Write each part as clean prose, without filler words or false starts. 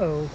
Uh-oh.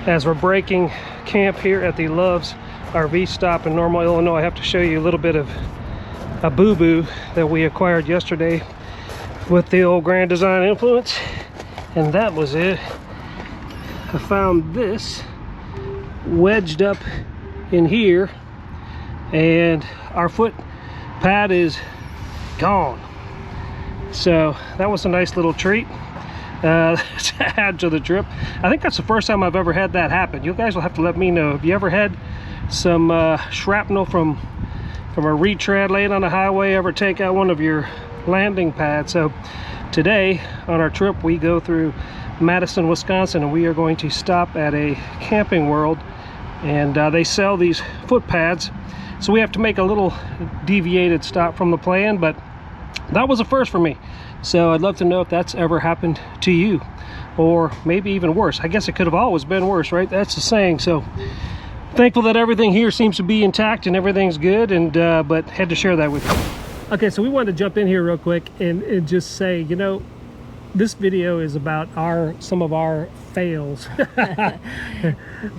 As we're breaking camp here at the Love's RV stop in Normal, Illinois, I have to show you a little bit of a boo-boo that we acquired yesterday with the old Grand Design influence, and that was it. I found this wedged up in here, and our foot pad is gone. So that was a nice little treat to add to the trip. I think that's the first time I've ever had that happen. You guys will have to let me know. Have you ever had some shrapnel from a retread laying on the highway ever take out one of your landing pads? So today on our trip we go through Madison, Wisconsin, and we are going to stop at a Camping World, and they sell these foot pads, so we have to make a little deviated stop from the plan, but that was a first for me. So I'd love to know if that's ever happened to you, or maybe even worse. I guess it could have always been worse, right? That's the saying. So thankful that everything here seems to be intact and everything's good, and but had to share that with you. Okay, so we wanted to jump in here real quick and just say, you know, this video is about some of our fails.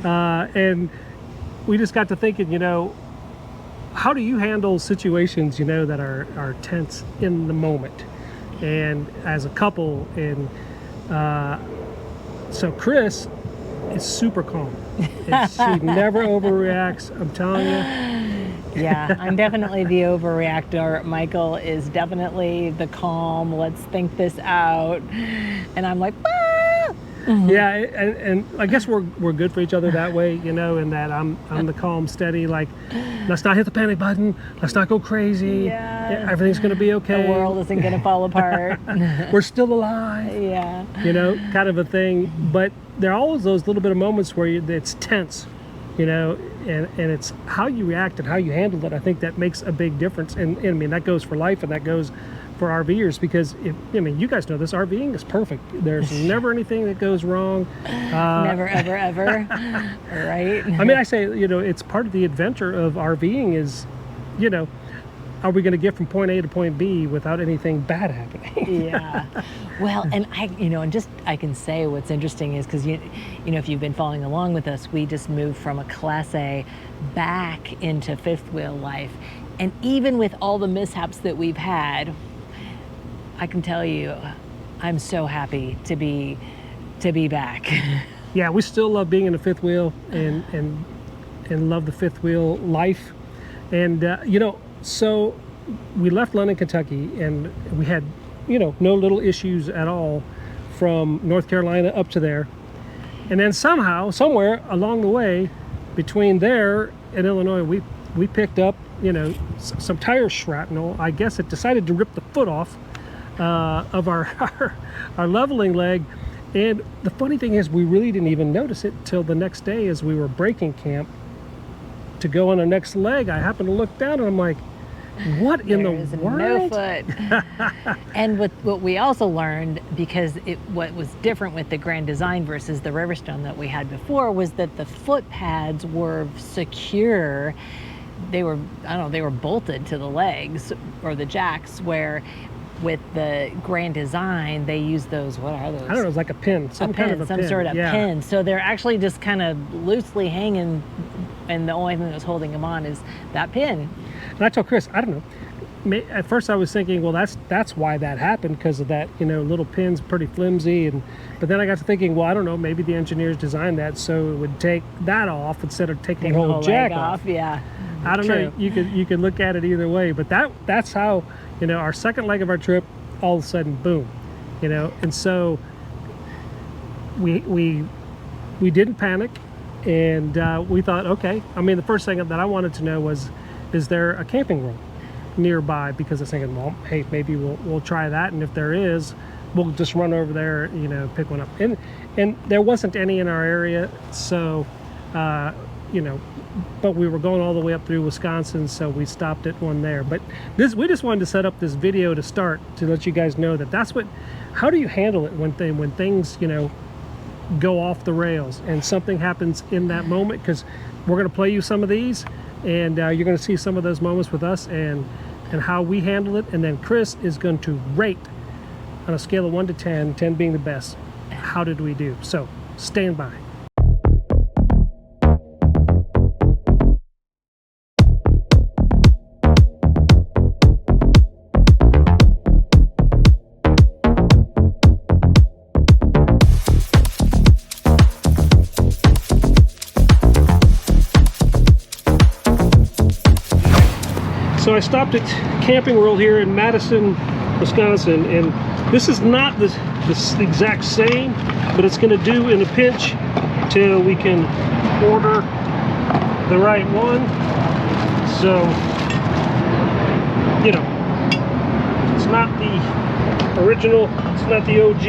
And we just got to thinking, you know, how do you handle situations, you know, that are tense in the moment? And as a couple, and so Chris is super calm. She never overreacts, I'm telling you. Yeah, I'm definitely the overreactor. Michael is definitely the calm, let's think this out. And I'm like, ah! Mm-hmm. Yeah, and I guess we're good for each other that way, you know, in that I'm the calm, steady, like, let's not hit the panic button, let's not go crazy, yeah, everything's gonna be okay. The world isn't gonna fall apart. We're still alive. Yeah. You know, kind of a thing. But there are always those little bit of moments where it's tense, you know, and it's how you react and how you handle it. I think that makes a big difference. And I mean, that goes for life, and that goes for RVers, because I mean, you guys know this, RVing is perfect. There's never anything that goes wrong. Never, ever, ever. Right? I mean, I say, you know, it's part of the adventure of RVing is, you know, are we going to get from point A to point B without anything bad happening? Yeah. Well, and I can say what's interesting is because, you know, if you've been following along with us, we just moved from a Class A back into fifth wheel life. And even with all the mishaps that we've had, I can tell you, I'm so happy to be back. Yeah, we still love being in the fifth wheel and love the fifth wheel life. And, you know, so we left London, Kentucky, and we had, you know, no little issues at all from North Carolina up to there. And then somehow, somewhere along the way, between there and Illinois, we picked up, you know, some tire shrapnel. I guess it decided to rip the foot off of our leveling leg, And the funny thing is, we really didn't even notice it till the next day as we were breaking camp to go on the next leg. I happened to look down and I'm like, what in the world? No foot. And what we also learned, because what was different with the Grand Design versus the Riverstone that we had before, was that the foot pads were secure. They were, I don't know, they were bolted to the legs or the jacks, where with the Grand Design, they use those, what are those? I don't know, it's like a pin, some kind of a pin. Some sort of pin. So they're actually just kind of loosely hanging, and the only thing that's holding them on is that pin. And I told Chris, I don't know. At first I was thinking, well, that's why that happened, because of that, you know, little pin's pretty flimsy. But then I got to thinking, well, I don't know, maybe the engineers designed that so it would take that off instead of taking the whole jack off. Yeah. I don't know. You could look at it either way, but that's how, you know, our second leg of our trip, all of a sudden, boom, you know. And so we didn't panic, and we thought, okay. I mean, the first thing that I wanted to know was, is there a camping room nearby? Because I was thinking, well, hey, maybe we'll try that, and if there is, we'll just run over there, you know, pick one up. And there wasn't any in our area, so you know, but we were going all the way up through Wisconsin, so we stopped at one there. But we just wanted to set up this video to start, to let you guys know that that's what, how do you handle it when things, you know, go off the rails and something happens in that moment? Because we're going to play you some of these, and you're going to see some of those moments with us and how we handle it. And then Chris is going to rate on a scale of 1 to 10, 10 being the best, how did we do? So stand by. So I stopped at Camping World here in Madison, Wisconsin, and this is not the exact same, but it's going to do in a pinch till we can order the right one. So, you know, it's not the original, it's not the OG,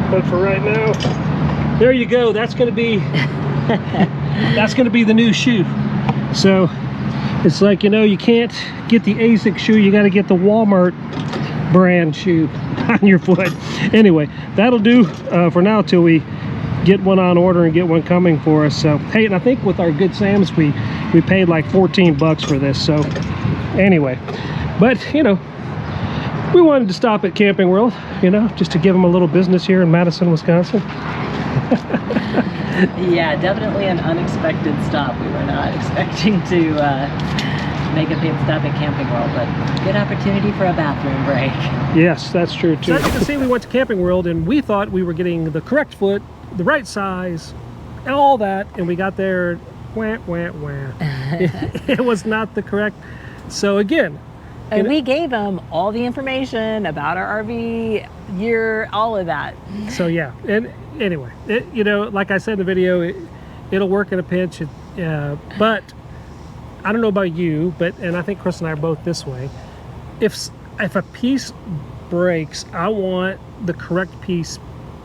but for right now, there you go. That's going to be that's going to be the new shoe. So it's like, you know, you can't get the ASIC shoe, you got to get the Walmart brand shoe on your foot. Anyway, that'll do for now till we get one on order and get one coming for us. So hey, and I think with our Good Sam's we paid like 14 bucks for this. So anyway, but you know, we wanted to stop at Camping World, you know, just to give them a little business here in Madison, Wisconsin. Yeah, definitely an unexpected stop. We were not expecting to make a pit stop at Camping World, but good opportunity for a bathroom break. Yes, that's true too. So as you can see, we went to Camping World and we thought we were getting the correct foot, the right size, and all that, and we got there, wah, wah, wah. It was not the correct. So again, and we gave them all the information about our RV year, all of that. So yeah, and anyway, you know, like I said in the video, it'll work in a pinch. But I don't know about you, and I think Chris and I are both this way. If a piece breaks, I want the correct piece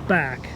back.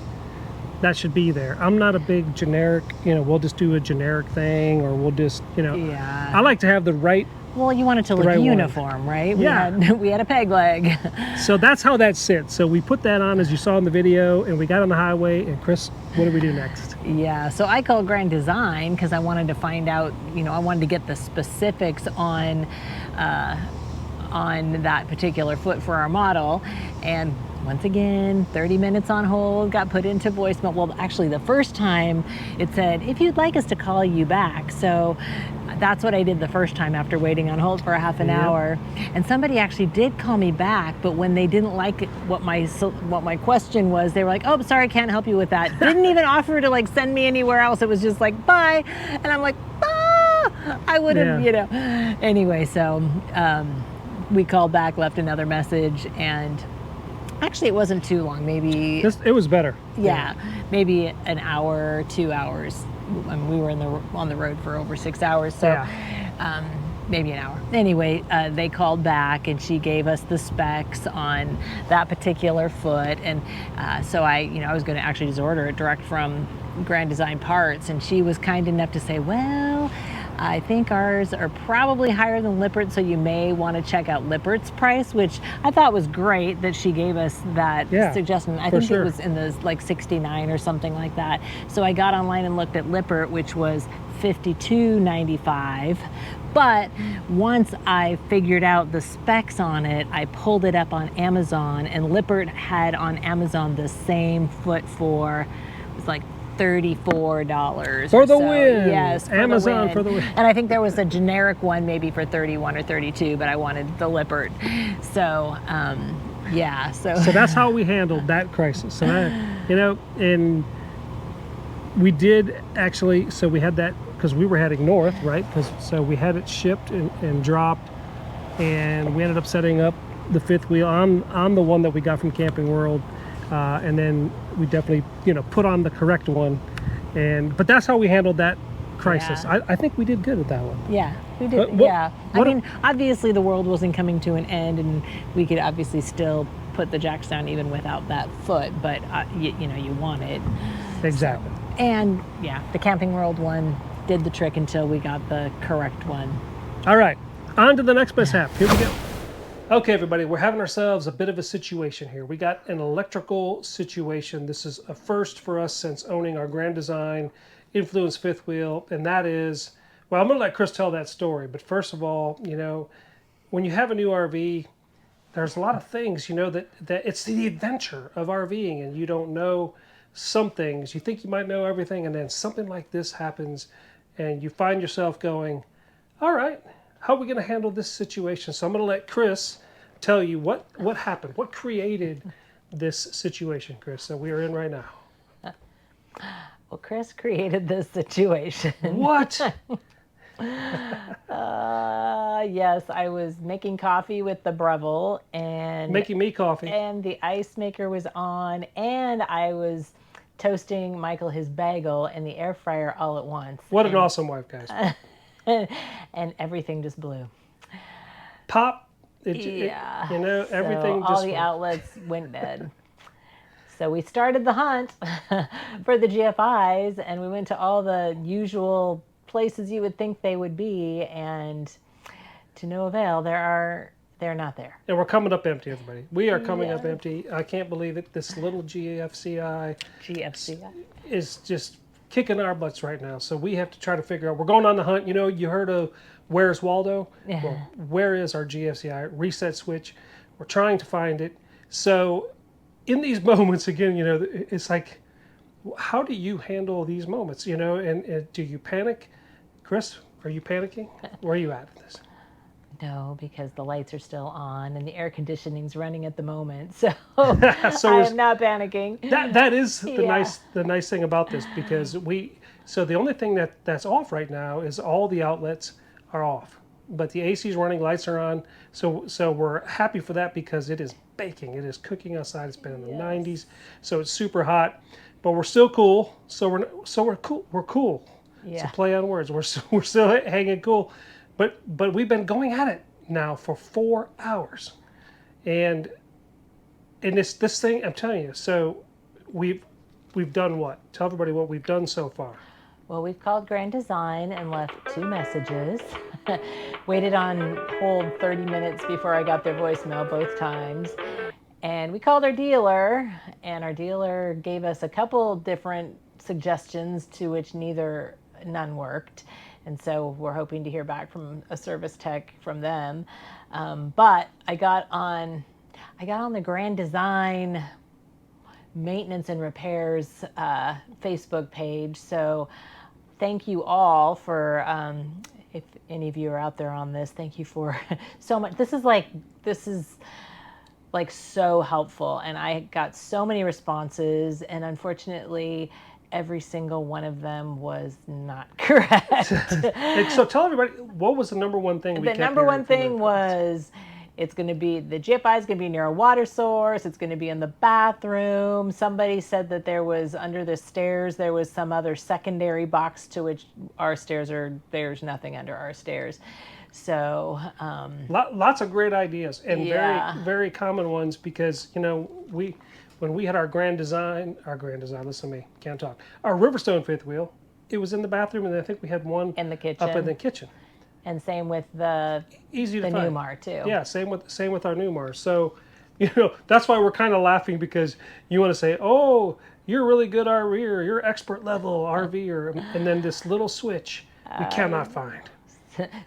That should be there. I'm not a big generic, you know, we'll just do a generic thing, or we'll just, you know, yeah. I like to have the right. Well, you want it to look right uniform, one. Right? Yeah. We had a peg leg. So that's how that sits. So we put that on, as you saw in the video, and we got on the highway. And Chris, what do we do next? Yeah, so I called Grand Design because I wanted to find out, you know, I wanted to get the specifics on that particular foot for our model. And once again, 30 minutes on hold, got put into voicemail. Well, actually the first time it said, if you'd like us to call you back. So that's what I did the first time after waiting on hold for a half an hour. And somebody actually did call me back, but when they didn't like what my question was, they were like, oh, sorry, can't help you with that. Didn't even offer to like send me anywhere else. It was just like, bye. And I'm like, ah, I would have, you know. Anyway, so we called back, left another message, and actually it wasn't too long, maybe. It was better. Yeah, maybe an hour, 2 hours. I mean, we were on the road for over 6 hours, so maybe an hour. Anyway, they called back and she gave us the specs on that particular foot. And so I was going to actually just order it direct from Grand Design Parts. And she was kind enough to say, well, I think ours are probably higher than Lippert, so you may want to check out Lippert's price, which I thought was great that she gave us that suggestion. I think it was in the like 69 or something like that. So I got online and looked at Lippert, which was $52.95. But once I figured out the specs on it, I pulled it up on Amazon, and Lippert had on Amazon the same foot for, it was like $34 for the win. Yes, for Amazon the win. for the win. And I think there was a generic one maybe for 31 or 32, but I wanted the Lippert. So yeah, so that's how we handled that crisis. And and we did actually, so we had that because we were heading north, right? So we had it shipped and dropped, and we ended up setting up the fifth wheel on the one that we got from Camping World. And then we definitely, put on the correct one, but that's how we handled that crisis. Yeah. I think we did good at that one. Yeah, we did. I mean, obviously the world wasn't coming to an end, and we could obviously still put the jacks down even without that foot. But you want it. Exactly. So, and yeah, the Camping World one did the trick until we got the correct one. All right, on to the next mishap. Here we go. Okay, everybody, we're having ourselves a bit of a situation here. We got an electrical situation. This is a first for us since owning our Grand Design Influence fifth wheel, and that is, well, I'm going to let Chris tell that story, but first of all, when you have a new RV, there's a lot of things, that it's the adventure of RVing, and you don't know some things. You think you might know everything, and then something like this happens, and you find yourself going, all right, how are we going to handle this situation? So I'm going to let Chris tell you what happened, what created this situation, Chris, that we are in right now. Well, Chris created this situation. What? Yes, I was making coffee with the Breville and making me coffee, and the ice maker was on, and I was toasting Michael his bagel in the air fryer all at once. What an awesome wife, guys. And everything just blew. Pop. Everything everything just all the outlets went dead. So we started the hunt for the GFIs, and we went to all the usual places you would think they would be, and to no avail. They're not there. And we're coming up empty, everybody. We are coming up empty. I can't believe it. This little GFCI is just kicking our butts right now. So we have to try to figure out. We're going on the hunt. You heard of Where's Waldo? Yeah. Well, where is our GFCI reset switch? We're trying to find it. So in these moments, again, it's like, how do you handle these moments? And do you panic? Chris, are you panicking? Where are you at in this? No, because the lights are still on and the air conditioning's running at the moment. So, so I am not panicking. That is the nice thing about this, because so the only thing that's off right now is all the outlets are off, but the AC is running, lights are on. So we're happy for that, because it is baking. It is cooking outside. It's been in the 90s, so it's super hot, but we're still cool. So we're cool. We're cool. Yeah. It's a play on words. We're still hanging cool. But we've been going at it now for 4 hours, and this thing, I'm telling you. So we've done what? Tell everybody what we've done so far. Well, we've called Grand Design and left 2 messages. Waited on hold 30 minutes before I got their voicemail both times. And we called our dealer, and our dealer gave us a couple different suggestions, to which none worked. And so we're hoping to hear back from a service tech from them. But I got on the Grand Design maintenance and repairs Facebook page. So thank you all for, if any of you are out there on this, thank you for so much. This is like so helpful, and I got so many responses, and unfortunately every single one of them was not correct. So tell everybody, what was the number one thing we kept The number one hearing from thing was, It's going to be, the GFI is going to be near a water source. It's going to be in the bathroom. Somebody said that there was under the stairs, there was some other secondary box to which our stairs are, there's nothing under our stairs. So, lots of great ideas and Yeah. very, very common ones because, you know, when we had our grand design, listen to me, can't talk, our Riverstone fifth wheel, it was in the bathroom, and I think we had one in the kitchen. up in the kitchen. And same with the Easy to the find. Newmar too. Yeah, same with our Newmar. So, you know, that's why we're kind of laughing, because you want to say, oh, you're really good RVer, you're expert level RVer, and then this little switch we cannot find.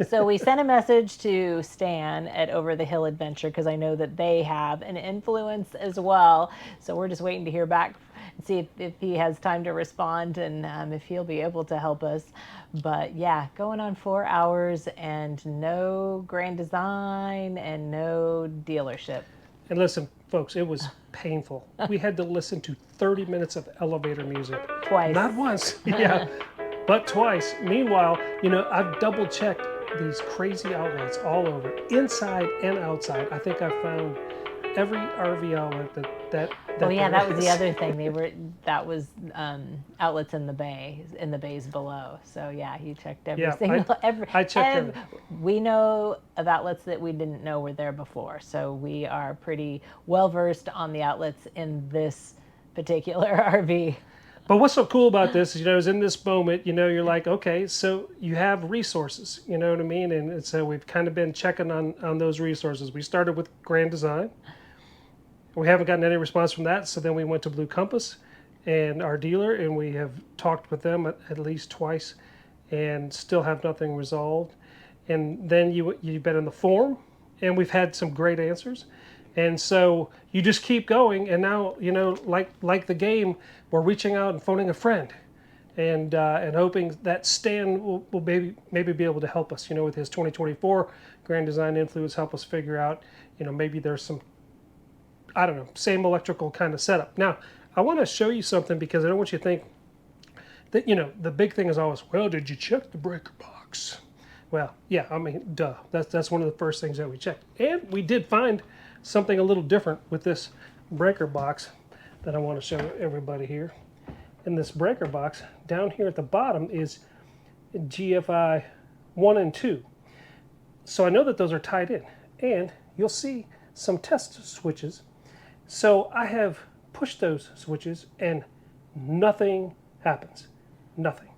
So we sent a message to Stan at Over the Hill Adventure, because I know that they have an influence as well. So we're just waiting to hear back and see if he has time to respond, and if he'll be able to help us. But yeah, going on 4 hours and no grand design and no dealership. And listen, folks, it was painful. We had to listen to 30 minutes of elevator music. Twice. Not once, yeah, but twice. Meanwhile, you know, I've double checked these crazy outlets all over, inside and outside. I think I found every RV outlet that Oh yeah, there that was is. the other thing. That was outlets in the bays below. So yeah, he checked every Yeah, single. I checked We know of outlets that we didn't know were there before. So we are pretty well versed on the outlets in this particular RV. But what's so cool about this is, you know, is in this moment, you know, you're like, okay, so you have resources, you know what I mean? And so we've kind of been checking on those resources. We started with Grand Design. We haven't gotten any response from that, so then we went to Blue Compass and our dealer, and we have talked with them at least twice and still have nothing resolved. And then you've been in the forum, and we've had some great answers. And so you just keep going, and now, you know, like the game, we're reaching out and phoning a friend, and hoping that Stan will maybe be able to help us, you know, with his 2024 Grand Design influence, help us figure out, you know, maybe there's some, I don't know, same electrical kind of setup. Now, I want to show you something, because I don't want you to think that, you know, the big thing is always, well, did you check the breaker box? Well, yeah, I mean, duh. That's one of the first things that we checked. And we did find something a little different with this breaker box that I want to show everybody here. In this breaker box, down here at the bottom is GFI 1 and 2. So I know that those are tied in. And you'll see some test switches. So I have pushed those switches and nothing happens. Nothing.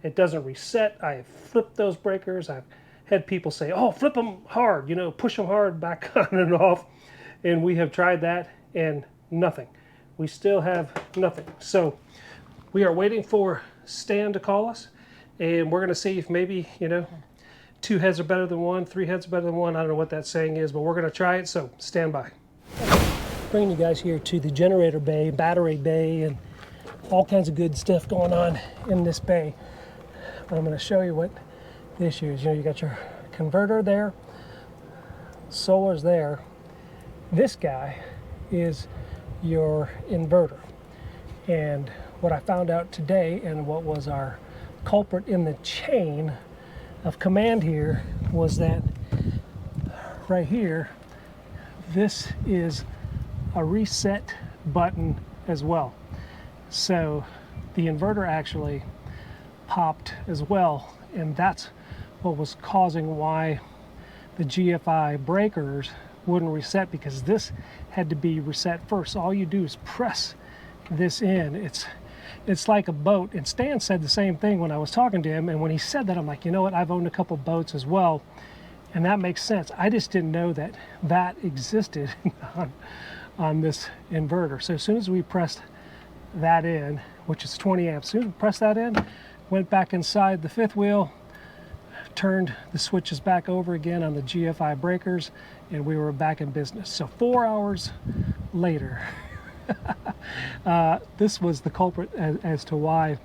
It doesn't reset. I have flipped those breakers. I've had people say, oh, flip them hard, you know, push them hard back on and off. And we have tried that and nothing. We still have nothing. So we are waiting for Stan to call us, and we're going to see if maybe, you know, 2 heads are better than 1, 3 heads are better than 1. I don't know what that saying is, but we're going to try it, so stand by. Bringing you guys here to the generator bay, battery bay, and all kinds of good stuff going on in this bay. But I'm going to show you what the issue is. You know, you got your converter there, solar's there. This guy is your inverter. And what I found out today, and what was our culprit in the chain of command here, was that right here, this is a reset button as well. So the inverter actually popped as well, and that's what was causing why the GFI breakers wouldn't reset, because this had to be reset first. All you do is press this in. It's like a boat, and Stan said the same thing when I was talking to him, and when he said that, I'm like, you know what, I've owned a couple boats as well, and that makes sense. I just didn't know that that existed on this inverter. So as soon as we pressed that in, which is 20 amps, as soon as we pressed that in, went back inside the fifth wheel, turned the switches back over again on the GFI breakers, and we were back in business. So 4 hours later, this was the culprit as to why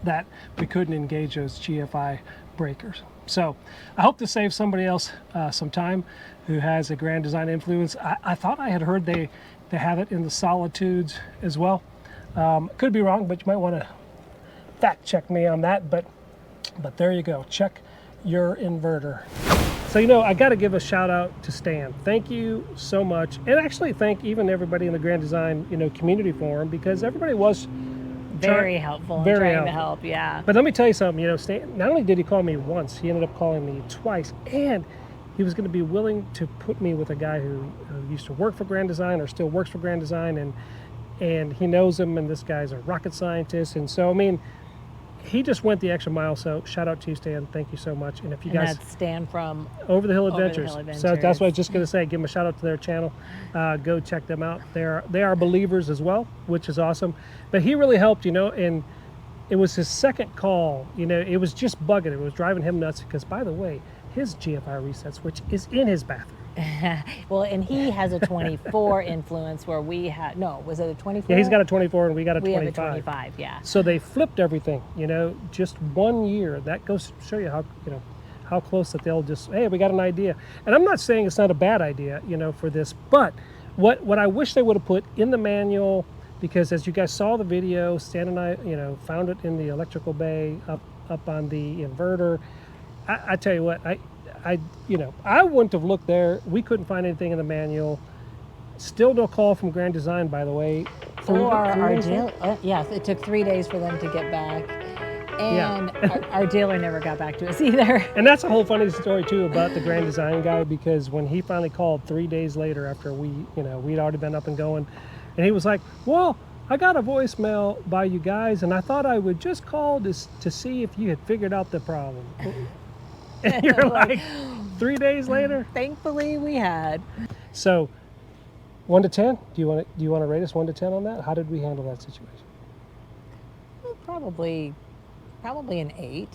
that we couldn't engage those GFI breakers. So I hope to save somebody else some time who has a Grand Design influence. I thought I had heard they have it in the Solitudes as well. Could be wrong, but you might want to fact check me on that. But there you go. Check your inverter. So, you know, I got to give a shout out to Stan. Thank you so much. And actually thank even everybody in the Grand Design, you know, community forum, because everybody was Very helpful. Very trying to helpful. help, yeah. But let me tell you something, you know, Stan, not only did he call me once, he ended up calling me twice, and he was going to be willing to put me with a guy who used to work for Grand Design or still works for Grand Design, and he knows him, and this guy's a rocket scientist. And so, I mean, he just went the extra mile. So shout out to you, Stan. Thank you so much. And if you guys, that's Stan from Over the Hill Over the Adventures. Hill So that's what I was Adventures. just going to say. Give them a shout out to their channel. Go check them out. They are believers as well, which is awesome. But he really helped, you know, and it was his second call. You know, it was just bugging. It was driving him nuts because, by the way, his GFI reset switch is in his bathroom. Well, and he has a 24 influence where we had, no, was it a 24? Yeah, he's got a 24 and we got a We 25. have a 25, yeah. So they flipped everything, you know, just 1 year. That goes to show you how, you know, how close that they'll just, hey, we got an idea. And I'm not saying it's not a bad idea, you know, for this, but what I wish they would have put in the manual, because as you guys saw the video, Stan and I, you know, found it in the electrical bay up on the inverter. I tell you what, you know, I wouldn't have looked there. We couldn't find anything in the manual. Still no call from Grand Design, by the way. Or our dealer, yes, it took 3 days for them to get back. And our dealer never got back to us either. And that's a whole funny story too about the Grand Design guy, because when he finally called 3 days later after we'd already been up and going, and he was like, well, I got a voicemail by you guys and I thought I would just call to see if you had figured out the problem. And you're like, 3 days later? Thankfully we had. So 1 to 10, do you want to rate us 1 to 10 on that? How did we handle that situation? Probably an 8.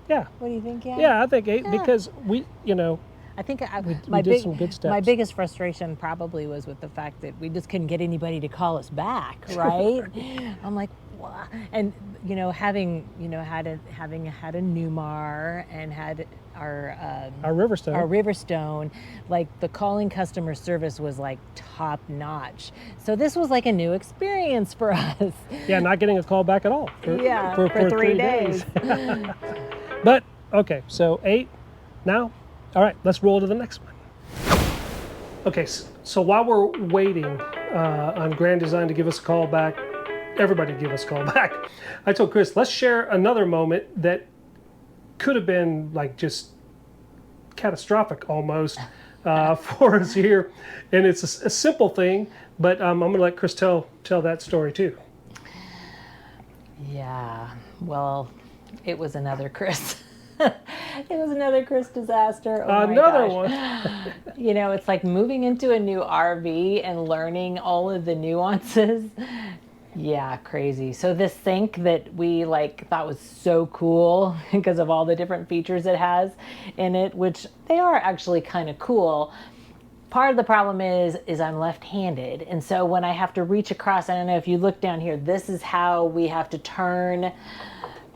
Yeah. What do you think? Yeah, I think 8 because we, you know, I think we did some good steps. my biggest frustration probably was with the fact that we just couldn't get anybody to call us back, right? I'm like, what? And you know, having had a Newmar and had our Riverstone, like the calling customer service was like top notch. So this was like a new experience for us. Yeah, not getting a call back at all. For 3 days. But okay, so 8 now. All right, let's roll to the next one. Okay, so while we're waiting on Grand Design to give us a call back, everybody give us a call back, I told Chris, let's share another moment that could have been like just catastrophic almost for us here. And it's a simple thing, but I'm going to let Chris tell that story too. Yeah, well, it was another Chris. It was another Chris disaster. Oh another my gosh. one. You know, it's like moving into a new RV and learning all of the nuances. Yeah, crazy. So this sink that we like thought was so cool because of all the different features it has in it, which they are actually kind of cool. Part of the problem is I'm left-handed, and so when I have to reach across, I don't know if you look down here, this is how we have to turn.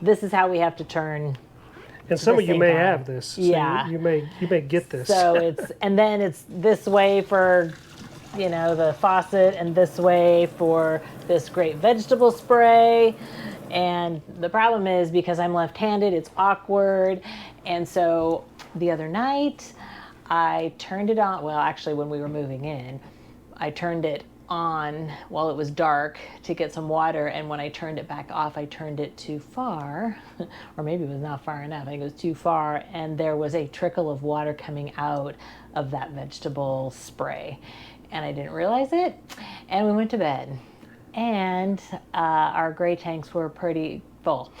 This is how we have to turn. And some of you may have this. So yeah. You may get this. So it's this way for, you know, the faucet, and this way for this great vegetable spray. And the problem is because I'm left-handed, it's awkward. And so the other night I turned it on. Well, actually when we were moving in, I turned it on while it was dark to get some water, and when I turned it back off, I turned it too far, or maybe it was not far enough. I think it was too far, and there was a trickle of water coming out of that vegetable spray, and I didn't realize it, and we went to bed, and our gray tanks were pretty full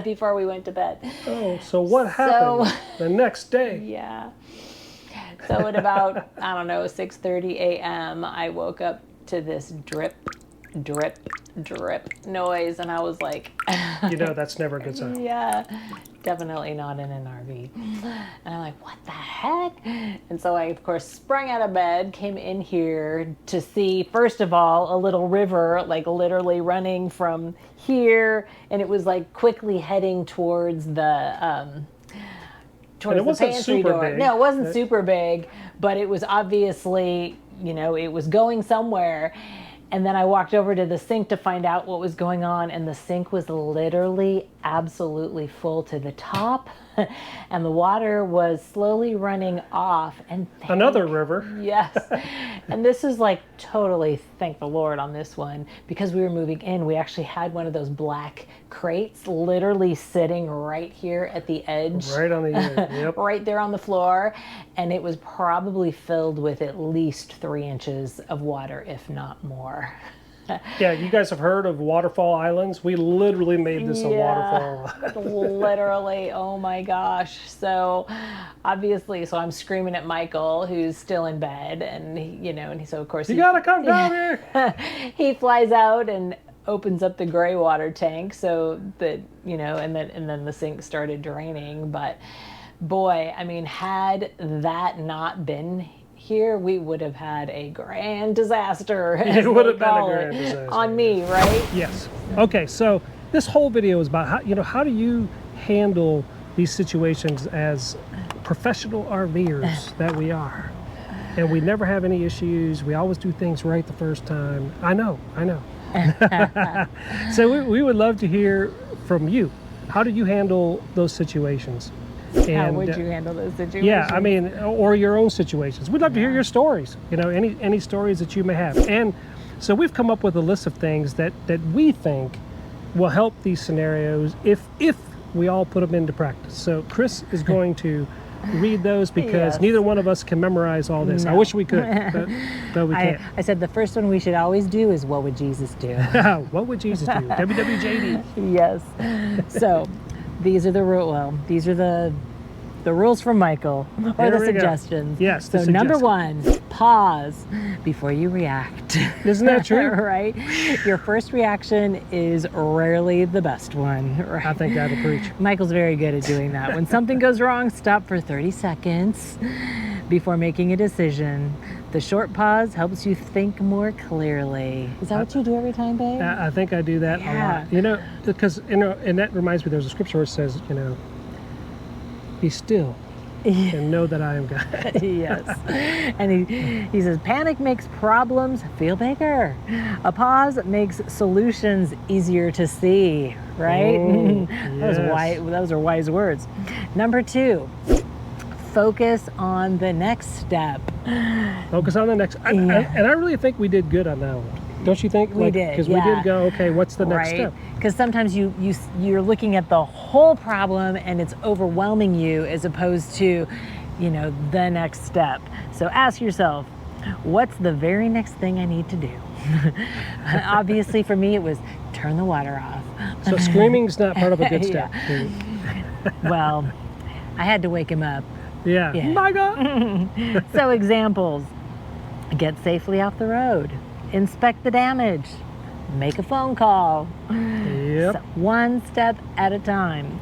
before we went to bed. Oh, so what happened the next day? Yeah. So at about, I don't know, 6:30 a.m., I woke up to this drip, drip, drip noise, and I was like... You know, that's never a good sign. Yeah, definitely not in an RV. And I'm like, what the heck? And so I, of course, sprung out of bed, came in here to see, first of all, a little river, like literally running from here, and it was like quickly heading towards the... towards the pantry door. Big. No, it wasn't super big, but it was obviously, you know, it was going somewhere. And then I walked over to the sink to find out what was going on, and the sink was literally absolutely full to the top, and the water was slowly running off. And Another river. Yes. And this is like totally, thank the Lord on this one, because we were moving in. We actually had one of those black crates literally sitting right here at the edge. Right on the edge, yep. Right there on the floor. And it was probably filled with at least 3 inches of water, if not more. Yeah, you guys have heard of waterfall islands? We literally made this a waterfall. Literally, oh my gosh. So obviously, so I'm screaming at Michael, who's still in bed, and and so of course you gotta come down here. He flies out and opens up the gray water tank so that and then the sink started draining. But boy, I mean, had that not been here, we would have had a grand disaster. It would have been a grand disaster on me, right? Yes. Okay, so this whole video is about how do you handle these situations as professional RVers that we are, and we never have any issues. We always do things right the first time. I know. So we would love to hear from you. How do you handle those situations? And, how would you handle those situations? Yeah, I mean, or your own situations. We'd love to hear your stories. Any stories that you may have. And so we've come up with a list of things that we think will help these scenarios if we all put them into practice. So Chris is going to read those because Yes. neither one of us can memorize all this. No. I wish we could, but we can't. I said the first one we should always do is, what would Jesus do? What would Jesus do? WWJD. Yes. So these are the rules from Michael, or There the we go. suggestions. Yes, the So number suggestions. 1, pause before you react. Isn't that true? Right? Your first reaction is rarely the best one. Right? I think that'll preach. Michael's very good at doing that. When something goes wrong, stop for 30 seconds before making a decision. The short pause helps you think more clearly. Is that what you do every time, babe? I think I do that a lot. Because and that reminds me, there's a scripture where it says, be still and know that I am God. Yes. And he says, panic makes problems feel bigger. A pause makes solutions easier to see, right? Oh, Those are wise words. Number 2, focus on the next step. Focus on the next. And I really think we did good on that one. Don't you think? We did, Because we did go, okay, what's the next step? Because sometimes you're looking at the whole problem and it's overwhelming you, as opposed to, the next step. So ask yourself, what's the very next thing I need to do? Obviously for me, it was turn the water off. So screaming's not part of a good step. Well, I had to wake him up. Yeah. My God. So examples: get safely off the road, inspect the damage, make a phone call. Yep. So one step at a time.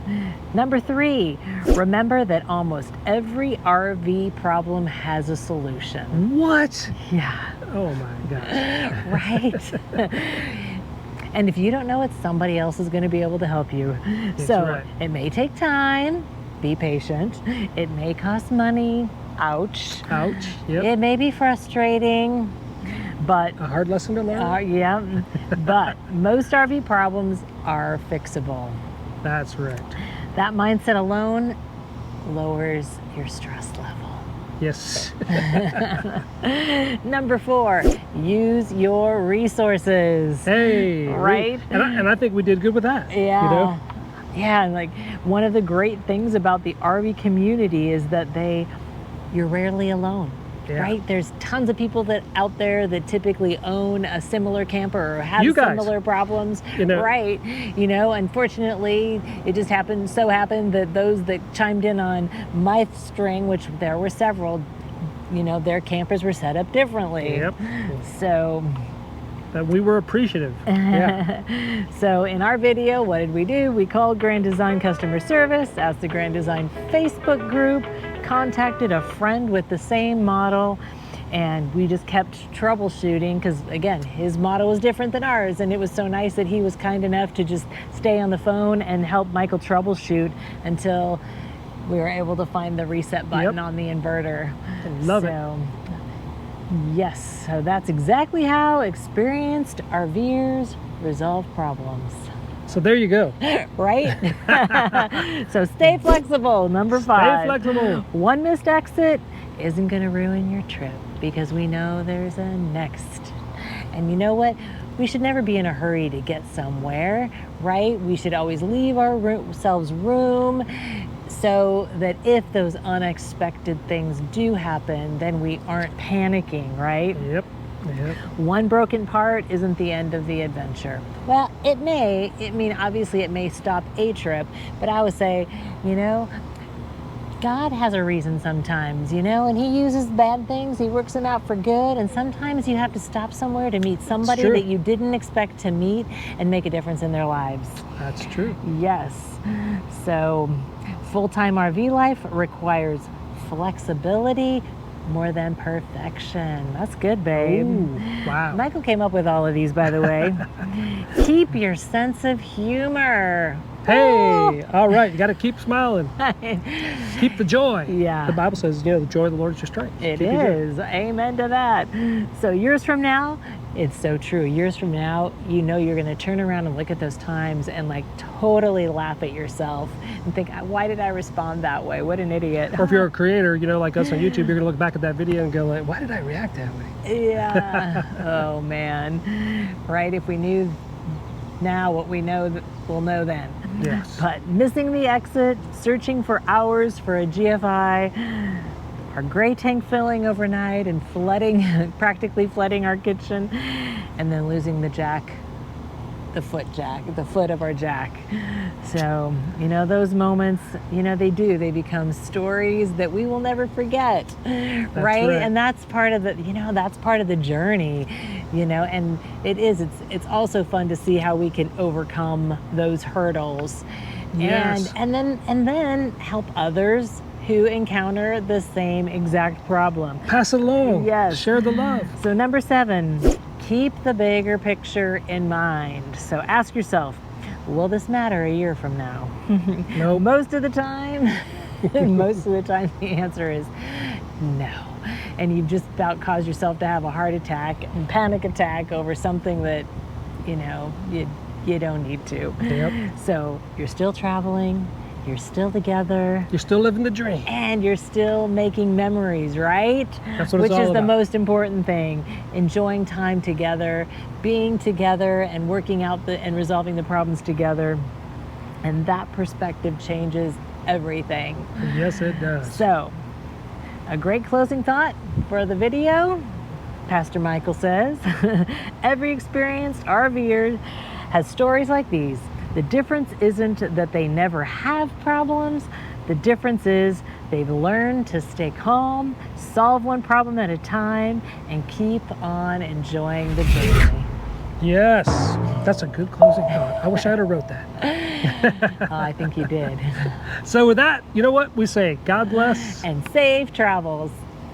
Number 3, remember that almost every RV problem has a solution. What? Yeah. Oh my gosh. Right? And if you don't know it, somebody else is going to be able to help you. So right. It may take time. Be patient. It may cost money. Ouch. Ouch. Yep. It may be frustrating, but A hard lesson to learn? yeah, but most RV problems are fixable. That's right. That mindset alone lowers your stress level. Yes. Number 4, use your resources. Hey. Right? And I think we did good with that. Yeah. Yeah, and like one of the great things about the RV community is that you're rarely alone. Yeah. Right? There's tons of people out there that typically own a similar camper or have You guys. similar problems. Right. Unfortunately, it just happened that those that chimed in on my string, which there were several, their campers were set up differently. Yep. So we were appreciative. Yeah. So in our video, what did we do? We called Grand Design customer service, asked the Grand Design Facebook group, contacted a friend with the same model, and we just kept troubleshooting because, again, his model was different than ours, and it was so nice that he was kind enough to just stay on the phone and help Michael troubleshoot until we were able to find the reset button on the inverter. Love it. Yes, so that's exactly how experienced RVers resolve problems. So there you go. Right? So stay flexible, number 5. Stay flexible. One missed exit isn't going to ruin your trip because we know there's a next. And you know what? We should never be in a hurry to get somewhere, right? We should always leave ourselves room so that if those unexpected things do happen, then we aren't panicking, right? Yep. One broken part isn't the end of the adventure. Well, it may. I mean, obviously it may stop a trip, but I would say, you know, God has a reason sometimes, you know, and he uses bad things, he works them out for good, and sometimes you have to stop somewhere to meet somebody that you didn't expect to meet and make a difference in their lives. That's true. Yes. So, full-time RV life requires flexibility more than perfection. That's good, babe. Ooh, wow. Michael came up with all of these, by the way. Keep your sense of humor. Hey, all right, you got to keep smiling. Keep the joy. Yeah. The Bible says, you know, the joy of the Lord is your strength. It Keep your joy. is. Amen to that. So years from now, it's so true. Years from now, you know you're going to turn around and look at those times and like totally laugh at yourself and think, why did I respond that way? What an idiot. Or if you're a creator, you know, like us on YouTube, you're going to look back at that video and go like, why did I react that way? Yeah. Oh, man. Right? If we knew now what we know, we'll know then. Yes. But missing the exit, searching for hours for a GFI, our gray tank filling overnight and flooding, practically flooding our kitchen, and then losing the jack, the foot of our jack. So, you know, those moments, you know, they become stories that we will never forget, right? And that's part of the, you know, that's part of the journey, you know, and it's also fun to see how we can overcome those hurdles. Yes. And then help others who encounter the same exact problem. Pass it along. Yes. Share the love. So number 7, keep the bigger picture in mind. So ask yourself, will this matter a year from now? No. Most of the time, the answer is no. And you've just about caused yourself to have a heart attack and panic attack over something that, you know, you don't need to. Yep. So you're still traveling. You're still together. You're still living the dream. And you're still making memories, right? That's what Which it's all is the about. most important thing. Enjoying time together, being together and working out and resolving the problems together. And that perspective changes everything. Yes, it does. So, a great closing thought for the video. Pastor Michael says, every experienced RVer has stories like these. The difference isn't that they never have problems. The difference is they've learned to stay calm, solve one problem at a time, and keep on enjoying the journey. Yes, that's a good closing thought. I wish I had wrote that. I think you did. So with that, you know what? We say God bless. And safe travels.